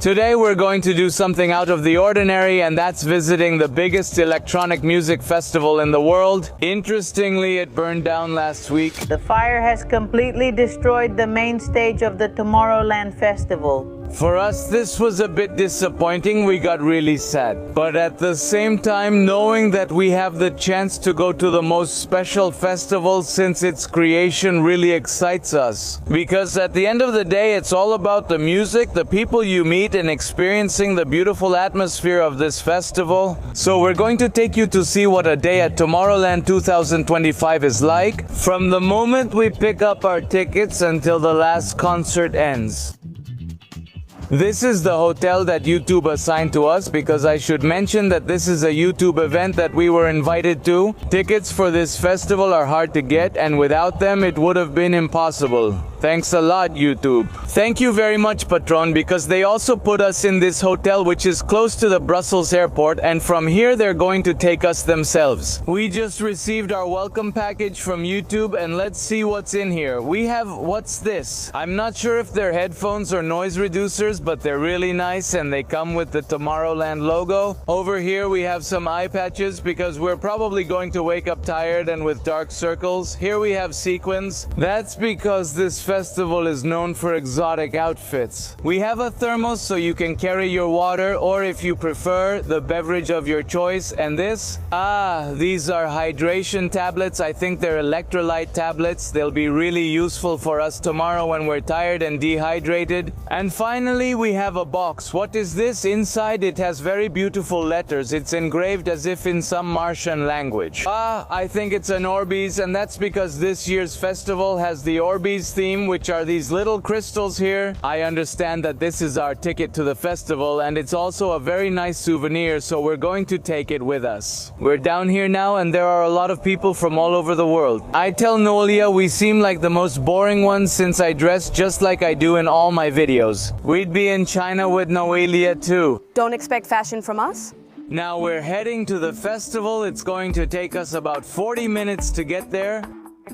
Today we're going to do something out of the ordinary, and that's visiting the biggest electronic music festival in the world. Interestingly, it burned down last week. The fire has completely destroyed the main stage of the Tomorrowland festival. For us, this was a bit disappointing. We got really sad. But at the same time, knowing that we have the chance to go to the most special festival since its creation really excites us. Because at the end of the day, it's all about the music, the people you meet, and experiencing the beautiful atmosphere of this festival. So we're going to take you to see what a day at Tomorrowland 2025 is like, from the moment we pick up our tickets until the last concert ends. This is the hotel that YouTube assigned to us, because I should mention that this is a YouTube event that we were invited to. Tickets for this festival are hard to get, and without them it would have been impossible. Thanks a lot, YouTube. Thank you very much, Patron, because they also put us in this hotel which is close to the Brussels airport, and from here they're going to take us themselves. We just received our welcome package from YouTube, and let's see what's in here. We have, what's this? I'm not sure if they're headphones or noise reducers, but they're really nice and they come with the Tomorrowland logo. Over here we have some eye patches because we're probably going to wake up tired and with dark circles. Here we have sequins. That's because this festival is known for exotic outfits. We have a thermos so you can carry your water, or if you prefer, the beverage of your choice. And this? These are hydration tablets. I think they're electrolyte tablets. They'll be really useful for us tomorrow when we're tired and dehydrated. And finally, we have a box. What is this? Inside it has very beautiful letters. It's engraved as if in some Martian language. I think it's an Orbeez, and that's because this year's festival has the Orbeez theme, which are these little crystals here. I understand that this is our ticket to the festival, and it's also a very nice souvenir, so we're going to take it with us. We're down here now, and there are a lot of people from all over the world. I tell Noelia we seem like the most boring ones since I dress just like I do in all my videos. We'd be in China with Noelia too. Don't expect fashion from us? Now we're heading to the festival. It's going to take us about 40 minutes to get there.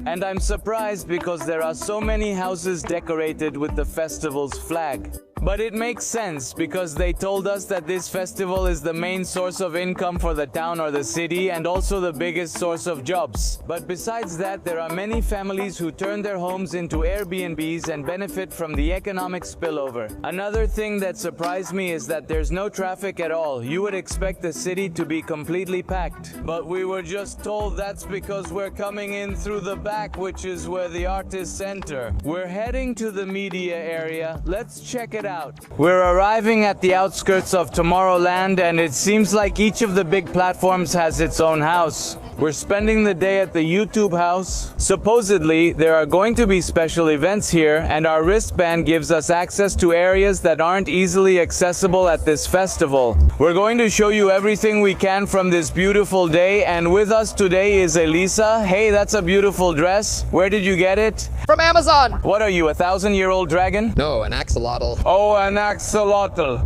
And I'm surprised because there are so many houses decorated with the festival's flag. But it makes sense because they told us that this festival is the main source of income for the town or the city, and also the biggest source of jobs. But besides that, there are many families who turn their homes into Airbnbs and benefit from the economic spillover. Another thing that surprised me is that there's no traffic at all. You would expect the city to be completely packed. But we were just told that's because we're coming in through the back, which is where the artists enter. We're heading to the media area. Let's check it out. We're arriving at the outskirts of Tomorrowland, and it seems like each of the big platforms has its own house. We're spending the day at the YouTube house. Supposedly, there are going to be special events here, and our wristband gives us access to areas that aren't easily accessible at this festival. We're going to show you everything we can from this beautiful day, and with us today is Elisa. Hey, that's a beautiful dress. Where did you get it? From Amazon! What are you, a 1,000-year-old dragon? No, an axolotl. Oh, an axolotl.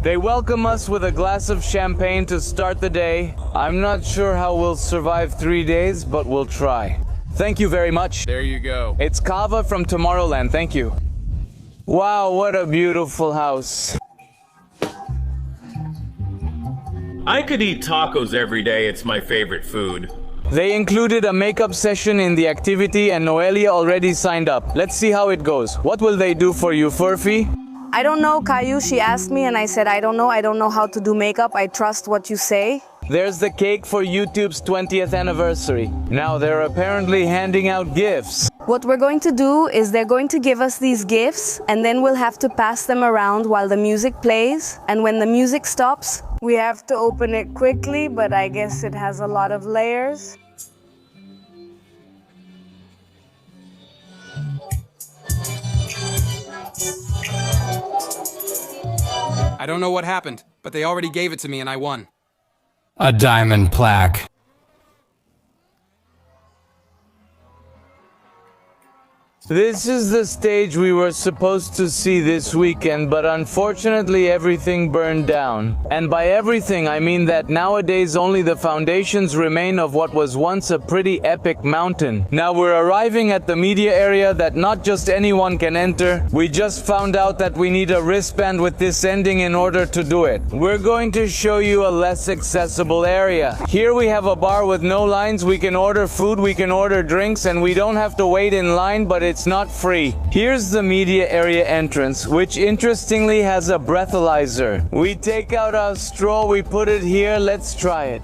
They welcome us with a glass of champagne to start the day. I'm not sure how we'll survive 3 days, but we'll try. Thank you very much. There you go. It's Kava from Tomorrowland, thank you. Wow, what a beautiful house. I could eat tacos every day. It's my favorite food. They included a makeup session in the activity, and Noelia already signed up. Let's see how it goes. What will they do for you, Furphy? I don't know, Caillou. She asked me and I said, I don't know. I don't know how to do makeup. I trust what you say. There's the cake for YouTube's 20th anniversary. Now they're apparently handing out gifts. What we're going to do is they're going to give us these gifts, and then we'll have to pass them around while the music plays. And when the music stops, we have to open it quickly, but I guess it has a lot of layers. I don't know what happened, but they already gave it to me and I won. A diamond plaque. This is the stage we were supposed to see this weekend, but unfortunately everything burned down. And by everything I mean that nowadays only the foundations remain of what was once a pretty epic mountain. Now we're arriving at the media area that not just anyone can enter. We just found out that we need a wristband with this ending in order to do it. We're going to show you a less accessible area. Here we have a bar with no lines. We can order food, we can order drinks, and we don't have to wait in line, but it's not free. Here's the media area entrance, which interestingly has a breathalyzer. We take out our straw, we put it here, let's try it.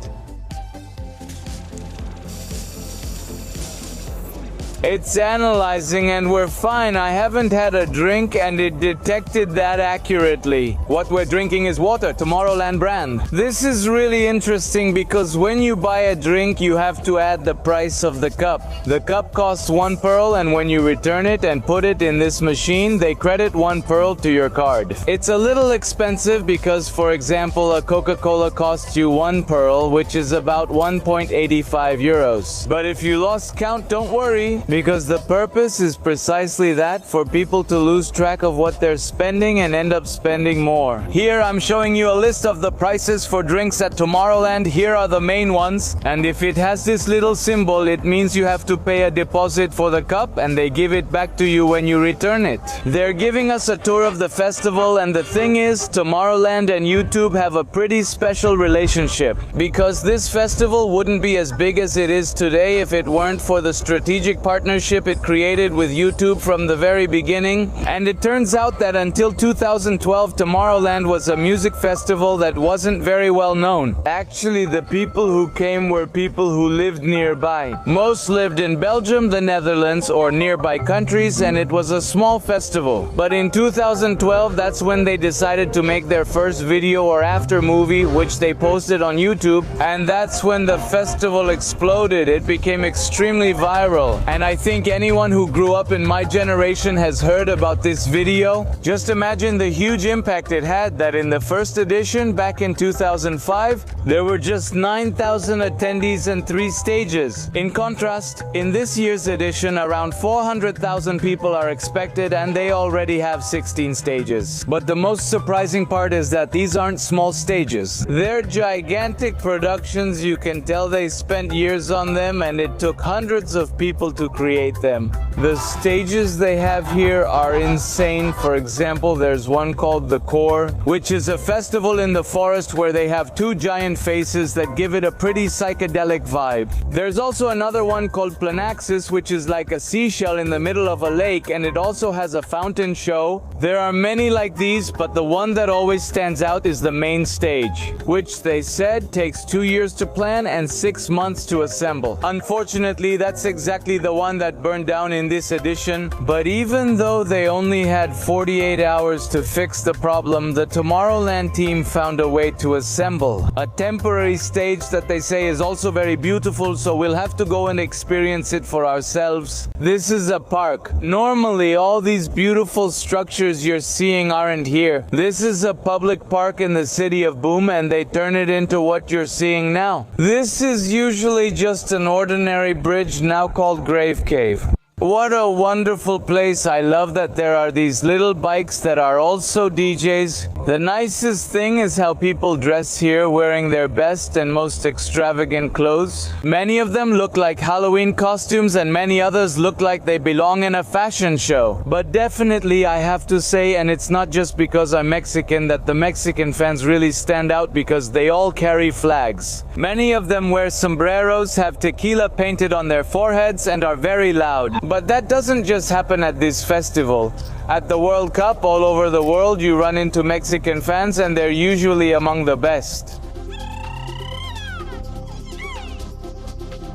It's analyzing and we're fine. I haven't had a drink and it detected that accurately. What we're drinking is water, Tomorrowland brand. This is really interesting because when you buy a drink, you have to add the price of the cup. The cup costs 1 pearl, and when you return it and put it in this machine, they credit 1 pearl to your card. It's a little expensive because, for example, a Coca-Cola costs you 1 pearl, which is about 1.85 euros. But if you lost count, don't worry, because the purpose is precisely that, for people to lose track of what they're spending and end up spending more. Here I'm showing you a list of the prices for drinks at Tomorrowland. Here are the main ones, and if it has this little symbol, it means you have to pay a deposit for the cup and they give it back to you when you return it. They're giving us a tour of the festival, and the thing is, Tomorrowland and YouTube have a pretty special relationship, because this festival wouldn't be as big as it is today if it weren't for the strategic partnership it created with YouTube from the very beginning. And it turns out that until 2012, Tomorrowland was a music festival that wasn't very well known. Actually, the people who came were people who lived nearby. Most lived in Belgium, the Netherlands, or nearby countries, and it was a small festival. But in 2012, that's when they decided to make their first video or after movie, which they posted on YouTube, and that's when the festival exploded. It became extremely viral, and I think anyone who grew up in my generation has heard about this video. Just imagine the huge impact it had, that in the first edition back in 2005, there were just 9,000 attendees and 3 stages. In contrast, in this year's edition, around 400,000 people are expected, and they already have 16 stages. But the most surprising part is that these aren't small stages. They're gigantic productions. You can tell they spent years on them, and it took hundreds of people to create them. The stages they have here are insane. For example, there's one called The Core, which is a festival in the forest where they have 2 giant faces that give it a pretty psychedelic vibe. There's also another one called Planaxis, which is like a seashell in the middle of a lake, and it also has a fountain show. There are many like these, but the one that always stands out is the main stage, which they said takes 2 years to plan and 6 months to assemble. Unfortunately, that's exactly the one that burned down in this edition. But even though they only had 48 hours to fix the problem, the Tomorrowland team found a way to assemble a temporary stage that they say is also very beautiful, so we'll have to go and experience it for ourselves. This is a park. Normally, all these beautiful structures you're seeing aren't here. This is a public park in the city of Boom, and they turn it into what you're seeing now. This is usually just an ordinary bridge, now called Grave Cave. What a wonderful place. I love that there are these little bikes that are also DJs. The nicest thing is how people dress here, wearing their best and most extravagant clothes. Many of them look like Halloween costumes, and many others look like they belong in a fashion show. But definitely I have to say, and it's not just because I'm Mexican, that the Mexican fans really stand out because they all carry flags. Many of them wear sombreros, have tequila painted on their foreheads, and are very loud. But that doesn't just happen at this festival. At the World Cup all over the world, you run into Mexican fans, and they're usually among the best.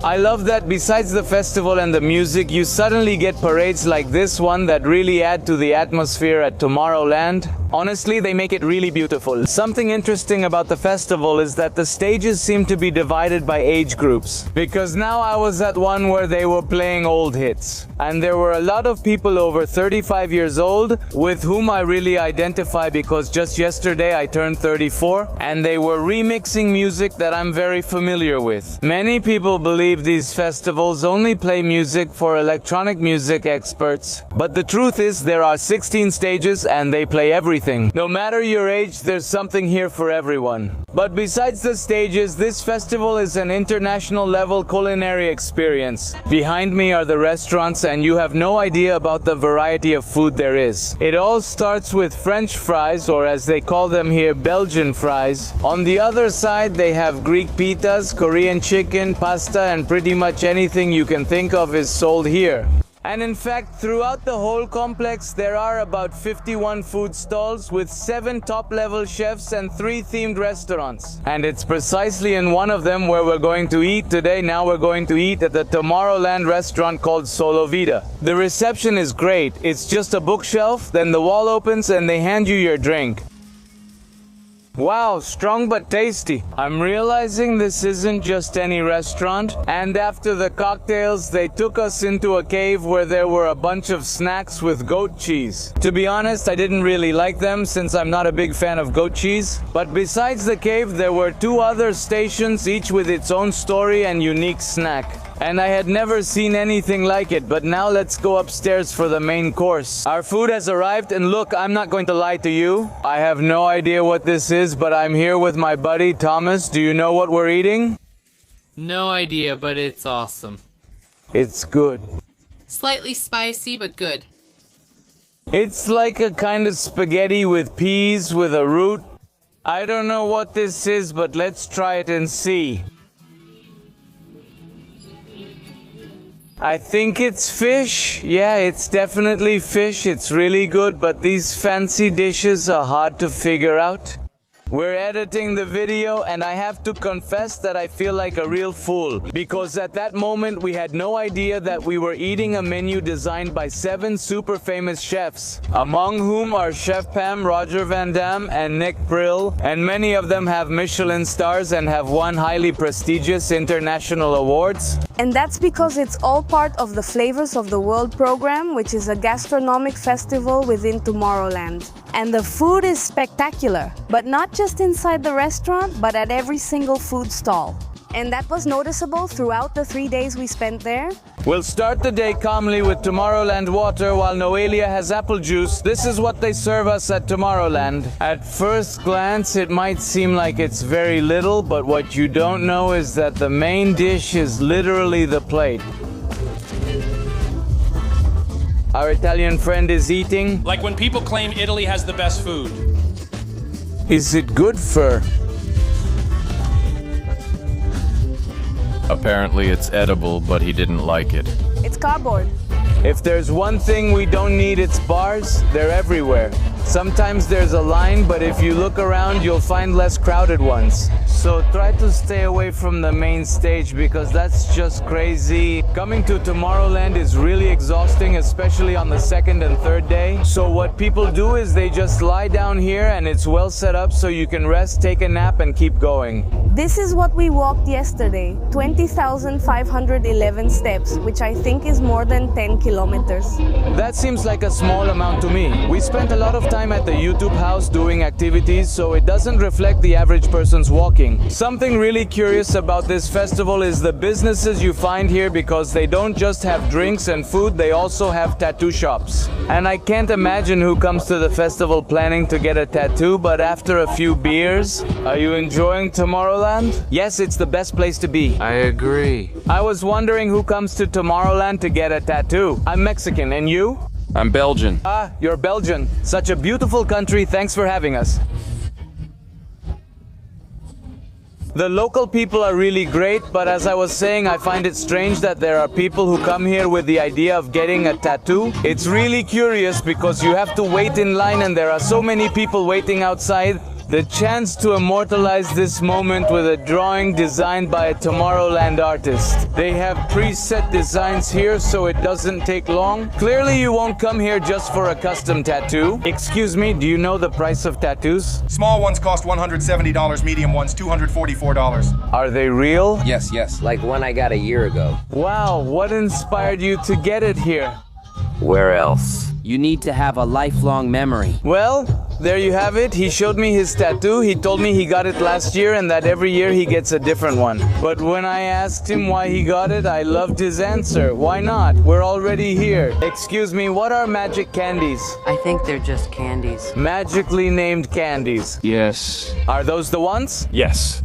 I love that besides the festival and the music, you suddenly get parades like this one that really add to the atmosphere at Tomorrowland. Honestly, they make it really beautiful. Something interesting about the festival is that the stages seem to be divided by age groups. Because now I was at one where they were playing old hits. And there were a lot of people over 35 years old with whom I really identify, because just yesterday I turned 34, and they were remixing music that I'm very familiar with. Many people believe believe these festivals only play music for electronic music experts. But the truth is there are 16 stages and they play everything. No matter your age, there's something here for everyone. But besides the stages, this festival is an international level culinary experience. Behind me are the restaurants and you have no idea about the variety of food there is. It all starts with French fries, or as they call them here, Belgian fries. On the other side they have Greek pitas, Korean chicken, pasta, and pretty much anything you can think of is sold here. And in fact, throughout the whole complex, there are about 51 food stalls with 7 top-level chefs and 3 themed restaurants. And it's precisely in one of them where we're going to eat today. Now we're going to eat at the Tomorrowland restaurant called Solo Vida. The reception is great. It's just a bookshelf, then the wall opens and they hand you your drink. Wow, strong but tasty. I'm realizing this isn't just any restaurant. And after the cocktails, they took us into a cave where there were a bunch of snacks with goat cheese. To be honest, I didn't really like them since I'm not a big fan of goat cheese. But besides the cave, there were 2 other stations, each with its own story and unique snack. And I had never seen anything like it, but now let's go upstairs for the main course. Our food has arrived, and look, I'm not going to lie to you. I have no idea what this is, but I'm here with my buddy Thomas. Do you know what we're eating? No idea, but it's awesome. It's good. Slightly spicy, but good. It's like a kind of spaghetti with peas with a root. I don't know what this is, but let's try it and see. I think it's fish. Yeah, it's definitely fish. It's really good, but these fancy dishes are hard to figure out. We're editing the video and I have to confess that I feel like a real fool, because at that moment we had no idea that we were eating a menu designed by 7 super famous chefs, among whom are Chef Pam, Roger Van Dam, and Nick Brill, and many of them have Michelin stars and have won highly prestigious international awards. And that's because it's all part of the Flavors of the World program, which is a gastronomic festival within Tomorrowland. And the food is spectacular, but not just inside the restaurant, but at every single food stall. And that was noticeable throughout the 3 days we spent there. We'll start the day calmly with Tomorrowland water while Noelia has apple juice. This is what they serve us at Tomorrowland. At first glance, it might seem like it's very little, but what you don't know is that the main dish is literally the plate. Our Italian friend is eating. Like when people claim Italy has the best food. Is it good for? Apparently it's edible, but he didn't like it. It's cardboard. If there's one thing we don't need, it's bars. They're everywhere. Sometimes there's a line, but if you look around, you'll find less crowded ones. So try to stay away from the main stage because that's just crazy. Coming to Tomorrowland is really exhausting, especially on the 2nd and 3rd day. So what people do is they just lie down here and it's well set up so you can rest, take a nap, and keep going. This is what we walked yesterday, 20,511 steps, which I think is more than 10 kilometers. That seems like a small amount to me. We spent a lot of time at the YouTube house doing activities, so it doesn't reflect the average person's walking. Something really curious about this festival is the businesses you find here, because they don't just have drinks and food, they also have tattoo shops. And I can't imagine who comes to the festival planning to get a tattoo, but after a few beers, are you enjoying Tomorrowland? Yes, it's the best place to be. I agree. I was wondering who comes to Tomorrowland to get a tattoo. I'm Mexican, and you? I'm Belgian. Ah, you're Belgian. Such a beautiful country, thanks for having us. The local people are really great, but as I was saying, I find it strange that there are people who come here with the idea of getting a tattoo. It's really curious because you have to wait in line and there are so many people waiting outside. The chance to immortalize this moment with a drawing designed by a Tomorrowland artist. They have preset designs here, so it doesn't take long. Clearly you won't come here just for a custom tattoo. Excuse me, do you know the price of tattoos? Small ones cost $170, medium ones $244. Are they real? Yes. Like one I got a year ago. Wow, what inspired you to get it here? Where else? You need to have a lifelong memory. Well, there you have it. He showed me his tattoo. He told me he got it last year and that every year he gets a different one. But when I asked him why he got it, I loved his answer. Why not? We're already here. Excuse me, what are magic candies? I think they're just candies. Magically named candies. Yes. Are those the ones? Yes.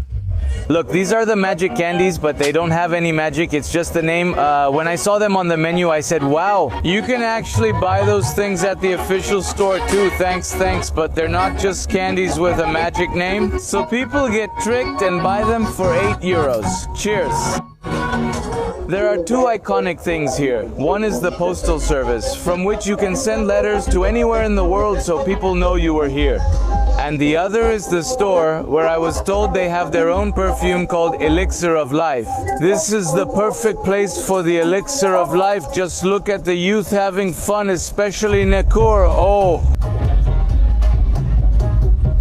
Look, these are the magic candies, but they don't have any magic. It's just the name. When I saw them on the menu, I said, wow, you can actually buy those things at the official store too. Thanks. But they're not just candies with a magic name. So people get tricked and buy them for 8 euros. Cheers. There are two iconic things here. One is the postal service, from which you can send letters to anywhere in the world so people know you were here. And the other is the store, where I was told they have their own perfume called Elixir of Life. This is the perfect place for the Elixir of Life. Just look at the youth having fun, especially Nakur. Oh.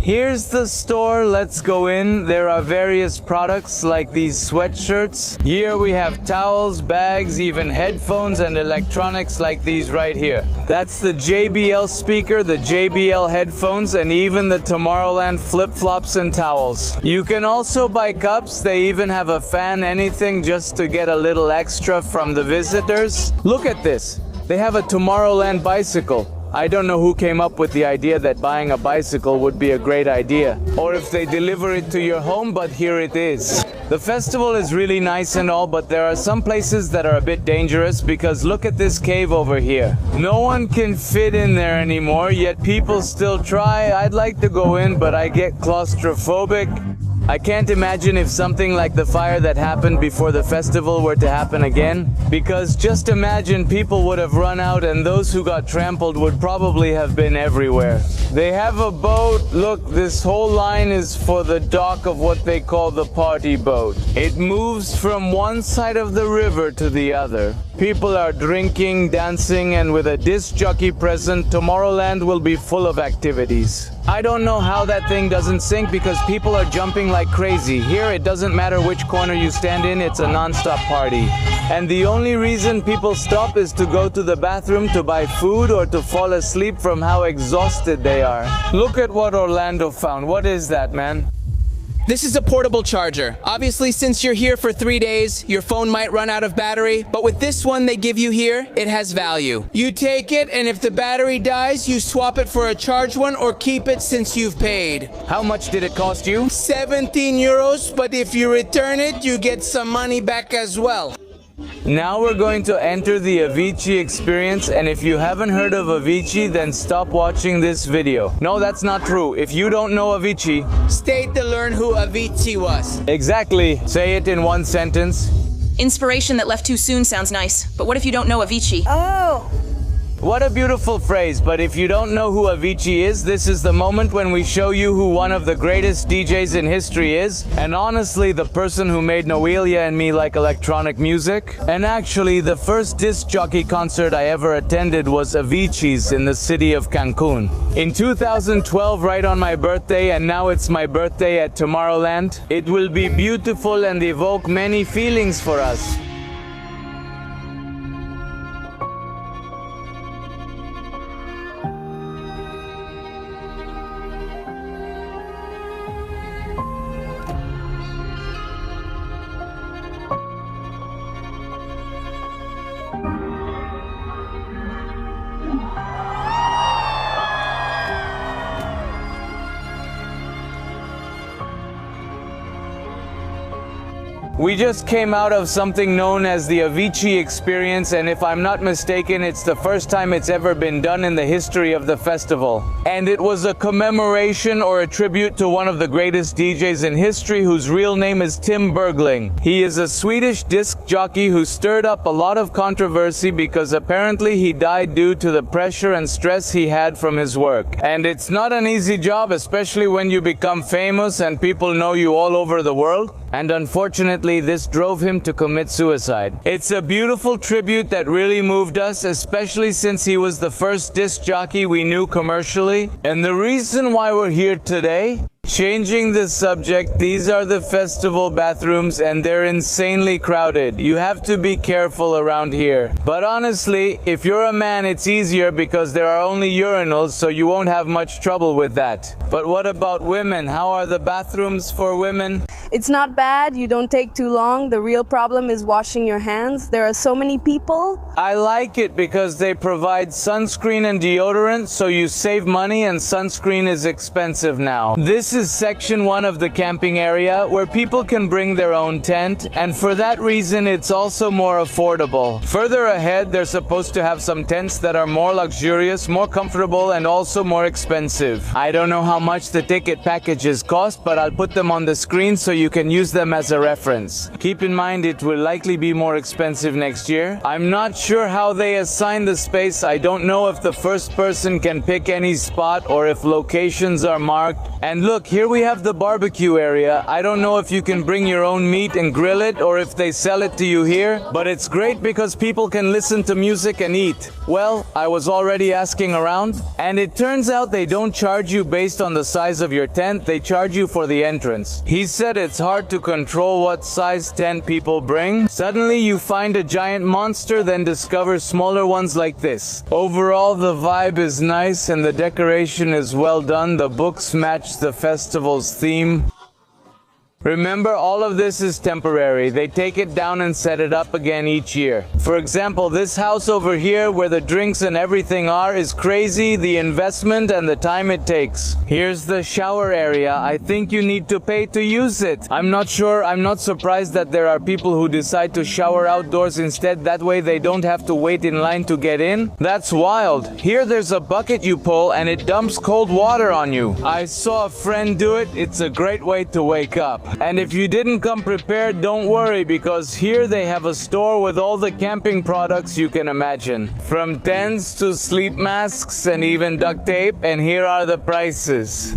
Here's the store, let's go in. There are various products like these sweatshirts. Here we have towels, bags, even headphones and electronics like these right here. That's the JBL speaker, the JBL headphones, and even the Tomorrowland flip-flops and towels. You can also buy cups. They even have a fan, anything just to get a little extra from the visitors. Look at this. They have a Tomorrowland bicycle. I don't know who came up with the idea that buying a bicycle would be a great idea, or if they deliver it to your home, but here it is. The festival is really nice and all, but there are some places that are a bit dangerous because look at this cave over here. No one can fit in there anymore, yet people still try. I'd like to go in, but I get claustrophobic. I can't imagine if something like the fire that happened before the festival were to happen again, because just imagine people would have run out and those who got trampled would probably have been everywhere. They have a boat. Look, this whole line is for the dock of what they call the party boat. It moves from one side of the river to the other. People are drinking, dancing, and with a disc jockey present, Tomorrowland will be full of activities. I don't know how that thing doesn't sink because people are jumping like crazy. Here it doesn't matter which corner you stand in, it's a non-stop party. And the only reason people stop is to go to the bathroom, to buy food, or to fall asleep from how exhausted they are. Look at what Orlando found. What is that, man? This is a portable charger. Obviously, since you're here for 3 days, your phone might run out of battery, but with this one they give you here, it has value. You take it, and if the battery dies, you swap it for a charged one or keep it since you've paid. How much did it cost you? 17 euros, but if you return it, you get some money back as well. Now we're going to enter the Avicii experience, and if you haven't heard of Avicii, then stop watching this video. No, that's not true. If you don't know Avicii, stay to learn who Avicii was. Exactly. Say it in one sentence. Inspiration that left too soon sounds nice, but what if you don't know Avicii? Oh! What a beautiful phrase, but if you don't know who Avicii is, this is the moment when we show you who one of the greatest DJs in history is, and honestly the person who made Noelia and me like electronic music. And actually, the first disc jockey concert I ever attended was Avicii's in the city of Cancun. In 2012, right on my birthday, and now it's my birthday at Tomorrowland. It will be beautiful and evoke many feelings for us. We just came out of something known as the Avicii experience, and if I'm not mistaken, it's the first time it's ever been done in the history of the festival. And it was a commemoration or a tribute to one of the greatest DJs in history, whose real name is Tim Bergling. He is a Swedish disc jockey who stirred up a lot of controversy because apparently he died due to the pressure and stress he had from his work. And it's not an easy job, especially when you become famous and people know you all over the world. And unfortunately, this drove him to commit suicide. It's a beautiful tribute that really moved us, especially since he was the first disc jockey we knew commercially. And the reason why we're here today, Changing the subject, these are the festival bathrooms and they're insanely crowded. You have to be careful around here. But honestly, if you're a man, it's easier because there are only urinals, so you won't have much trouble with that. But what about women? How are the bathrooms for women? It's not bad, you don't take too long. The real problem is washing your hands. There are so many people. I like it because they provide sunscreen and deodorant, so you save money, and sunscreen is expensive now. This is section 1 of the camping area where people can bring their own tent, and for that reason it's also more affordable. Further ahead, they're supposed to have some tents that are more luxurious, more comfortable, and also more expensive. I don't know how much the ticket packages cost, but I'll put them on the screen so you can use them as a reference. Keep in mind it will likely be more expensive next year. I'm not sure how they assign the space. I don't know if the first person can pick any spot or if locations are marked. And look, here we have the barbecue area. I don't know if you can bring your own meat and grill it or if they sell it to you here, but it's great because people can listen to music and eat. Well, I was already asking around, and it turns out they don't charge you based on the size of your tent, they charge you for the entrance. He said it's hard to control what size tent people bring. Suddenly you find a giant monster, then discover smaller ones like this. Overall, the vibe is nice and the decoration is well done. The books match the festival's theme. Remember, all of this is temporary. They take it down and set it up again each year. For example, this house over here where the drinks and everything are is crazy, the investment and the time it takes. Here's the shower area. I think you need to pay to use it. I'm not sure. I'm not surprised that there are people who decide to shower outdoors instead. That way they don't have to wait in line to get in. That's wild. Here there's a bucket you pull and it dumps cold water on you. I saw a friend do it. It's a great way to wake up. And if you didn't come prepared, don't worry, because here they have a store with all the camping products you can imagine. From tents to sleep masks and even duct tape, and here are the prices.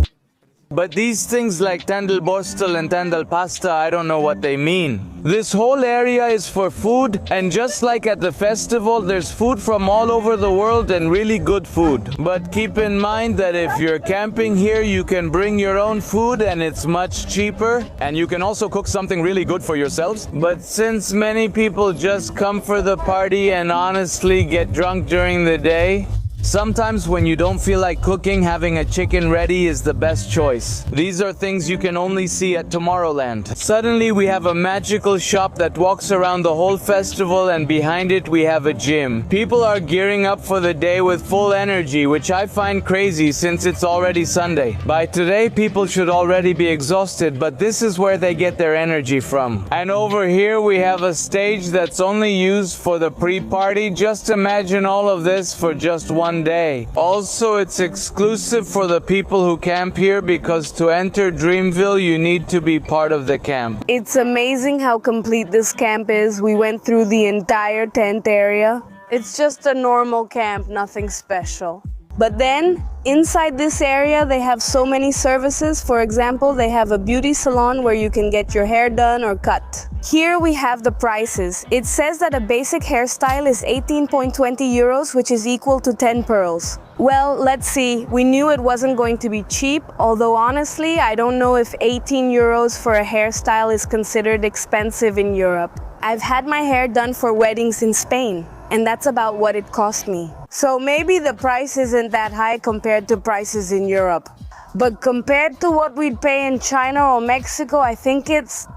But these things like tandelborstel and tandelpasta, I don't know what they mean. This whole area is for food, and just like at the festival, there's food from all over the world and really good food. But keep in mind that if you're camping here, you can bring your own food and it's much cheaper. And you can also cook something really good for yourselves. But since many people just come for the party and honestly get drunk during the day, sometimes when you don't feel like cooking, having a chicken ready is the best choice. These are things you can only see at Tomorrowland. Suddenly we have a magical shop that walks around the whole festival, and behind it we have a gym. People are gearing up for the day with full energy, which I find crazy since it's already Sunday. By today people should already be exhausted, but this is where they get their energy from. And over here we have a stage that's only used for the pre-party. Just imagine all of this for just one day. Also, it's exclusive for the people who camp here, because to enter Dreamville you need to be part of the camp. It's amazing how complete this camp is. We went through the entire tent area. It's just a normal camp, nothing special. But then, inside this area, they have so many services. For example, they have a beauty salon where you can get your hair done or cut. Here we have the prices. It says that a basic hairstyle is 18.20 euros, which is equal to 10 pearls. Well, let's see. We knew it wasn't going to be cheap, although honestly, I don't know if 18 euros for a hairstyle is considered expensive in Europe. I've had my hair done for weddings in Spain, and that's about what it cost me. So maybe the price isn't that high compared to prices in Europe. But compared to what we'd pay in China or Mexico, I think it's...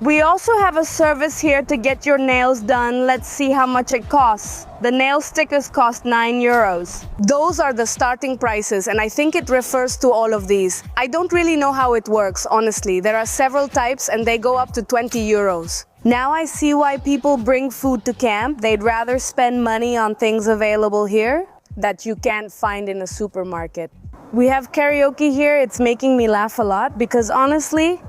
We also have a service here to get your nails done. Let's see how much it costs. The nail stickers cost 9 euros. Those are the starting prices, and I think it refers to all of these. I don't really know how it works, honestly. There are several types and they go up to 20 euros. Now I see why people bring food to camp. They'd rather spend money on things available here that you can't find in a supermarket. We have karaoke here. It's making me laugh a lot because honestly,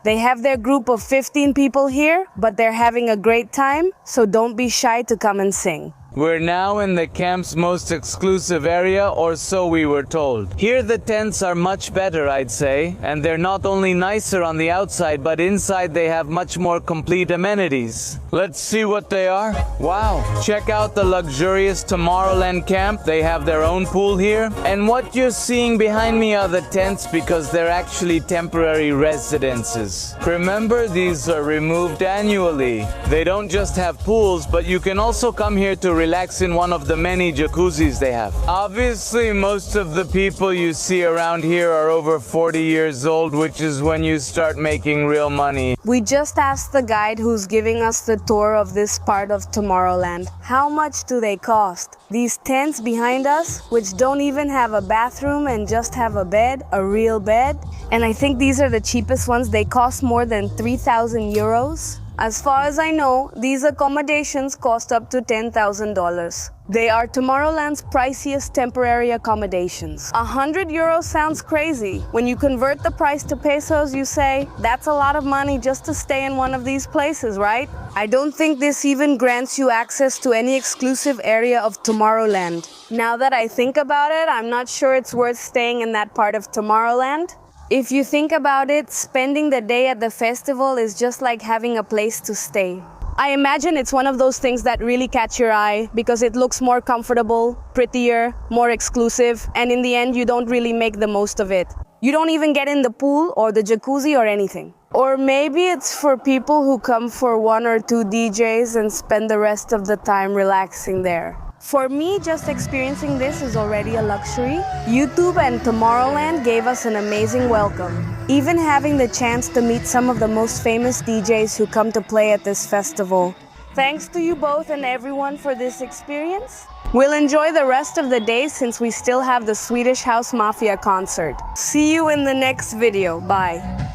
they have their group of 15 people here, but they're having a great time, so don't be shy to come and sing. We're now in the camp's most exclusive area, or so we were told. Here the tents are much better, I'd say, and they're not only nicer on the outside, but inside they have much more complete amenities. Let's see what they are. Wow, check out the luxurious Tomorrowland camp. They have their own pool here. And what you're seeing behind me are the tents because they're actually temporary residences. Remember, these are removed annually. They don't just have pools, but you can also come here to relax in one of the many jacuzzis they have. Obviously, most of the people you see around here are over 40 years old, which is when you start making real money. We just asked the guide who's giving us the tour of this part of Tomorrowland, how much do they cost? These tents behind us, which don't even have a bathroom and just have a bed, a real bed, and I think these are the cheapest ones, they cost more than 3,000 euros. As far as I know, these accommodations cost up to $10,000. They are Tomorrowland's priciest temporary accommodations. 100 euros sounds crazy. When you convert the price to pesos, you say, that's a lot of money just to stay in one of these places, right? I don't think this even grants you access to any exclusive area of Tomorrowland. Now that I think about it, I'm not sure it's worth staying in that part of Tomorrowland. If you think about it, spending the day at the festival is just like having a place to stay. I imagine it's one of those things that really catch your eye because it looks more comfortable, prettier, more exclusive, and in the end you don't really make the most of it. You don't even get in the pool or the jacuzzi or anything. Or maybe it's for people who come for 1 or 2 DJs and spend the rest of the time relaxing there. For me, just experiencing this is already a luxury. YouTube and Tomorrowland gave us an amazing welcome. Even having the chance to meet some of the most famous DJs who come to play at this festival. Thanks to you both and everyone for this experience. We'll enjoy the rest of the day since we still have the Swedish House Mafia concert. See you in the next video. Bye.